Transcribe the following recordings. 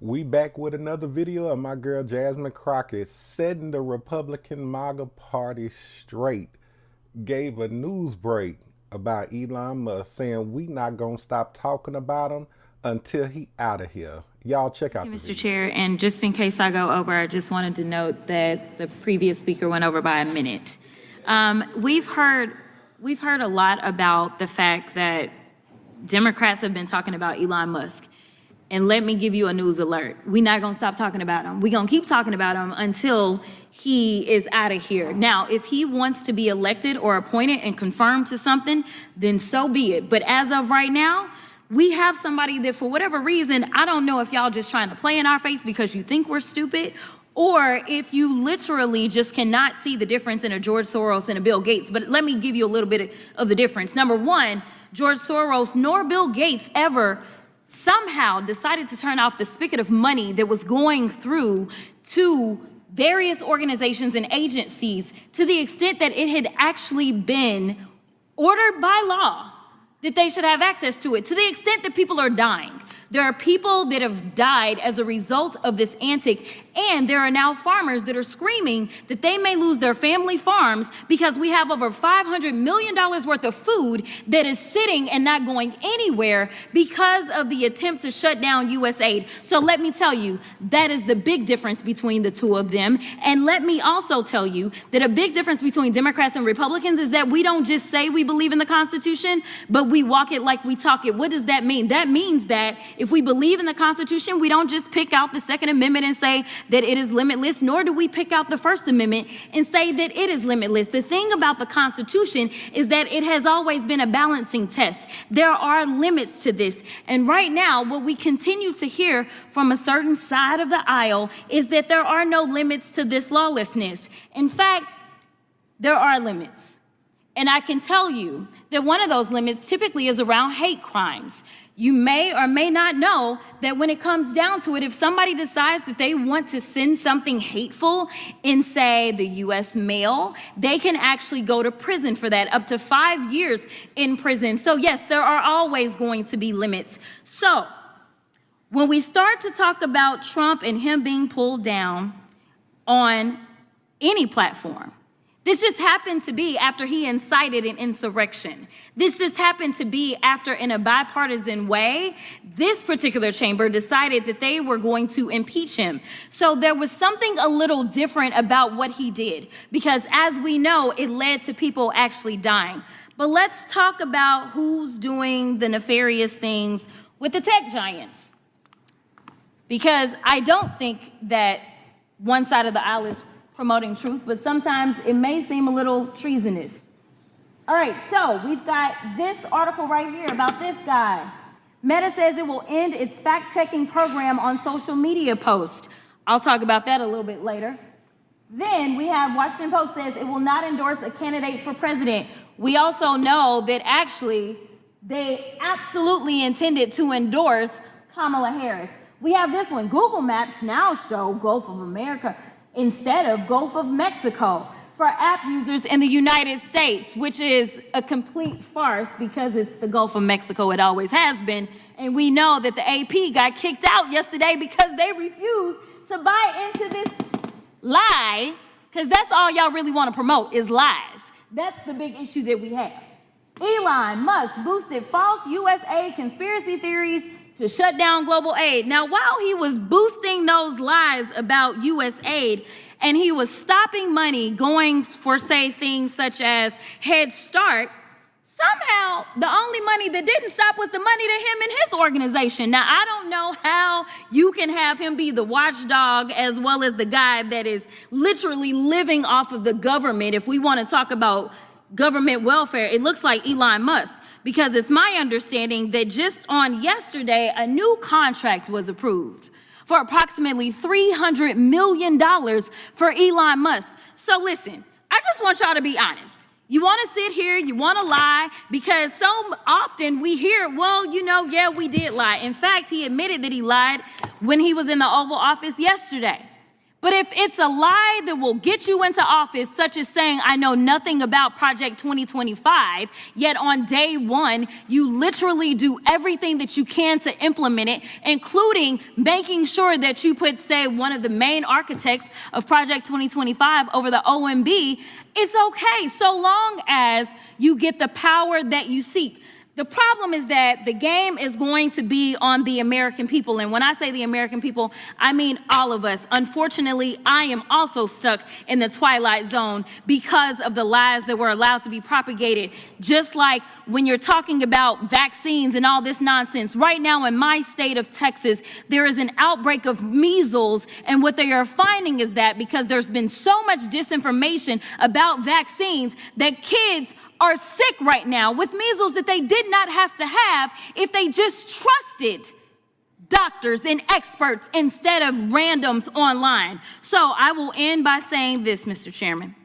We back with another video of my girl Jasmine Crockett setting the Republican MAGA party straight. Gave a news break about Elon Musk saying we not gonna stop talking about him until he out of here. Y'all check Thank out you, the Mr. video. Chair. And just in case I go over, I just wanted to note that the previous speaker went over by a minute. We've heard a lot about the fact that Democrats have been talking about Elon Musk. And let me give you a news alert. We're not gonna stop talking about him. We're gonna keep talking about him until he is out of here. Now, if he wants to be elected or appointed and confirmed to something, then so be it. But as of right now, we have somebody that for whatever reason, I don't know if y'all just trying to play in our face because you think we're stupid, or if you literally just cannot see the difference in a George Soros and a Bill Gates. But let me give you a little bit of the difference. Number one, George Soros nor Bill Gates ever somehow decided to turn off the spigot of money that was going through to various organizations and agencies to the extent that it had actually been ordered by law that they should have access to it, to the extent that people are dying. There are people that have died as a result of this antic, and there are now farmers that are screaming that they may lose their family farms because we have over $500 million worth of food that is sitting and not going anywhere because of the attempt to shut down USAID. So let me tell you, that is the big difference between the two of them. And let me also tell you that a big difference between Democrats and Republicans is that we don't just say we believe in the Constitution, but we walk it like we talk it. What does that mean? That means that if we believe in the Constitution, we don't just pick out the Second Amendment and say that it is limitless, nor do we pick out the First Amendment and say that it is limitless. The thing about the Constitution is that it has always been a balancing test. There are limits to this. And right now, what we continue to hear from a certain side of the aisle is that there are no limits to this lawlessness. In fact, there are limits. And I can tell you that one of those limits typically is around hate crimes. You may or may not know that when it comes down to it, if somebody decides that they want to send something hateful in, say, the U.S. mail, they can actually go to prison for that, up to 5 years in prison. So yes, there are always going to be limits. So when we start to talk about Trump and him being pulled down on any platform, this just happened to be after he incited an insurrection. This just happened to be after, in a bipartisan way, this particular chamber decided that they were going to impeach him. So there was something a little different about what he did, because as we know, it led to people actually dying. But let's talk about who's doing the nefarious things with the tech giants. Because I don't think that one side of the aisle is promoting truth, but sometimes it may seem a little treasonous. All right, so we've got this article right here about this guy. Meta says it will end its fact-checking program on social media posts. I'll talk about that a little bit later. Then we have Washington Post says it will not endorse a candidate for president. We also know that actually they absolutely intended to endorse Kamala Harris. We have this one. Google Maps now show Gulf of America instead of Gulf of Mexico for app users in the United States, which is a complete farce because it's the Gulf of Mexico. It always has been. And we know that the AP got kicked out yesterday because they refused to buy into this lie, because that's all y'all really want to promote is lies. That's the big issue that we have. Elon Musk boosted false USAID conspiracy theories to shut down global aid. Now, while he was boosting those lies about USAID and he was stopping money going for, say, things such as Head Start, somehow the only money that didn't stop was the money to him and his organization. Now, I don't know how you can have him be the watchdog as well as the guy that is literally living off of the government. If we want to talk about government welfare, it looks like Elon Musk, because it's my understanding that just on yesterday, a new contract was approved for approximately $300 million for Elon Musk. So listen, I just want y'all to be honest. You want to sit here, you want to lie, because so often we hear, well, you know, yeah, we did lie. In fact, he admitted that he lied when he was in the Oval Office yesterday. But if it's a lie that will get you into office, such as saying, I know nothing about Project 2025, yet on day one, you literally do everything that you can to implement it, including making sure that you put, say, one of the main architects of Project 2025 over the OMB, it's okay, so long as you get the power that you seek. The problem is that the game is going to be on the American people. And when I say the American people, I mean all of us. Unfortunately, I am also stuck in the twilight zone because of the lies that were allowed to be propagated. Just like when you're talking about vaccines and all this nonsense. Right now in my state of Texas, there is an outbreak of measles. And what they are finding is that because there's been so much disinformation about vaccines, that kids are sick right now with measles that they did not have to have if they just trusted doctors and experts instead of randoms online. So I will end by saying this, Mr. Chairman,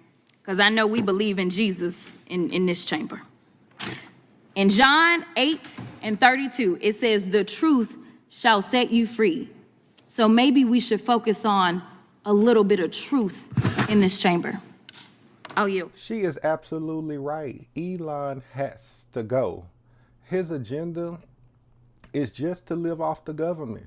because I know we believe in Jesus in this chamber. In John 8:32, it says, the truth shall set you free. So maybe we should focus on a little bit of truth in this chamber. I'll yield. She is absolutely right. Elon has to go. His agenda is just to live off the government.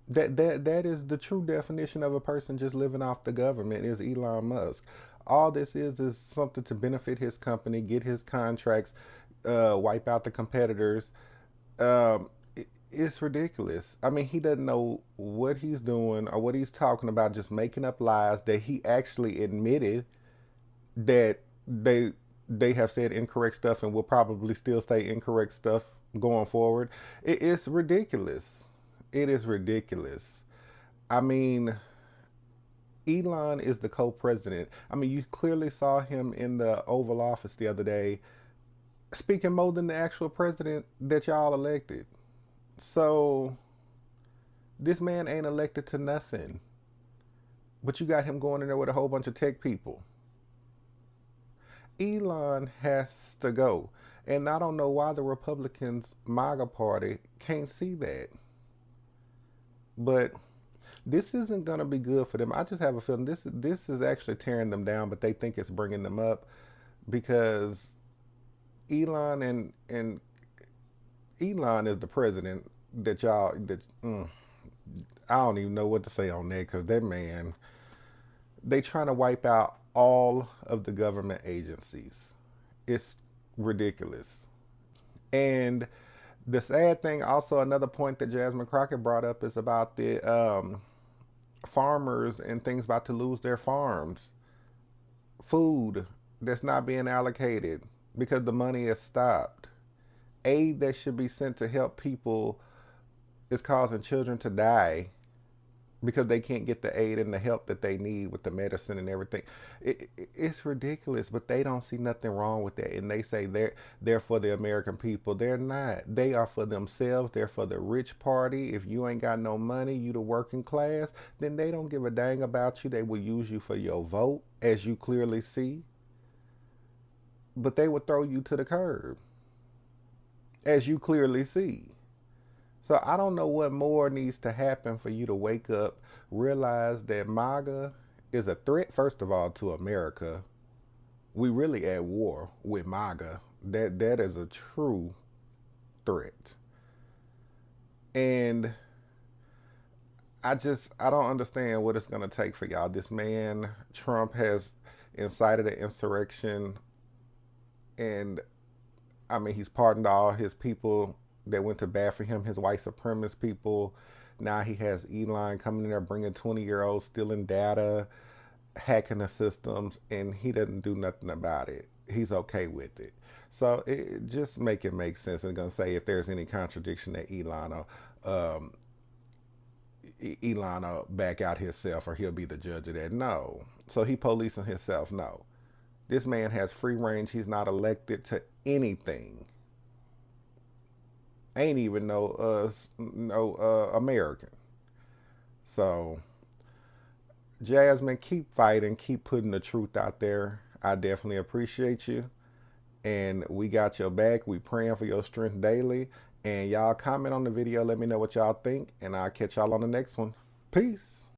That is the true definition of a person just living off the government is Elon Musk. All this is something to benefit his company, get his contracts, wipe out the competitors. It's ridiculous. I mean, he doesn't know what he's doing or what he's talking about, just making up lies that he actually admitted that they have said incorrect stuff and will probably still say incorrect stuff going forward. It's ridiculous. It is ridiculous. I mean, Elon is the co-president. I mean, you clearly saw him in the Oval Office the other day speaking more than the actual president that y'all elected. So this man ain't elected to nothing. But you got him going in there with a whole bunch of tech people. Elon has to go. And I don't know why the Republicans, MAGA party, can't see that. But this isn't going to be good for them. I just have a feeling this is actually tearing them down, but they think it's bringing them up because Elon and Elon is the president that y'all, I don't even know what to say on that because that man, they trying to wipe out all of the government agencies. It's ridiculous. And the sad thing, also another point that Jasmine Crockett brought up is about the farmers and things about to lose their farms. Food that's not being allocated because the money is stopped. Aid that should be sent to help people is causing children to die because they can't get the aid and the help that they need with the medicine and everything. It's ridiculous, but they don't see nothing wrong with that. And they say they're for the American people. They're not. They are for themselves. They're for the rich party. If you ain't got no money, you the working class, then they don't give a dang about you. They will use you for your vote, as you clearly see. But they will throw you to the curb, as you clearly see. So I don't know what more needs to happen for you to wake up, realize that MAGA is a threat, first of all, to America. We really at war with MAGA. That is a true threat. And I don't understand what it's going to take for y'all. This man, Trump, has incited an insurrection. And, I mean, he's pardoned all his people that went to bat for him, his white supremacist people. Now he has Elon coming in there bringing 20-year-olds stealing data, hacking the systems, and he doesn't do nothing about it. He's okay with it. So it just make it make sense. I'm going to say if there's any contradiction that Elon will back out himself or he'll be the judge of that. No. So he policing himself. No. This man has free range. He's not elected to anything. Ain't even no American. So Jasmine, keep fighting, keep putting the truth out there. I definitely appreciate you. And we got your back. We praying for your strength daily. And y'all comment on the video. Let me know what y'all think. And I'll catch y'all on the next one. Peace.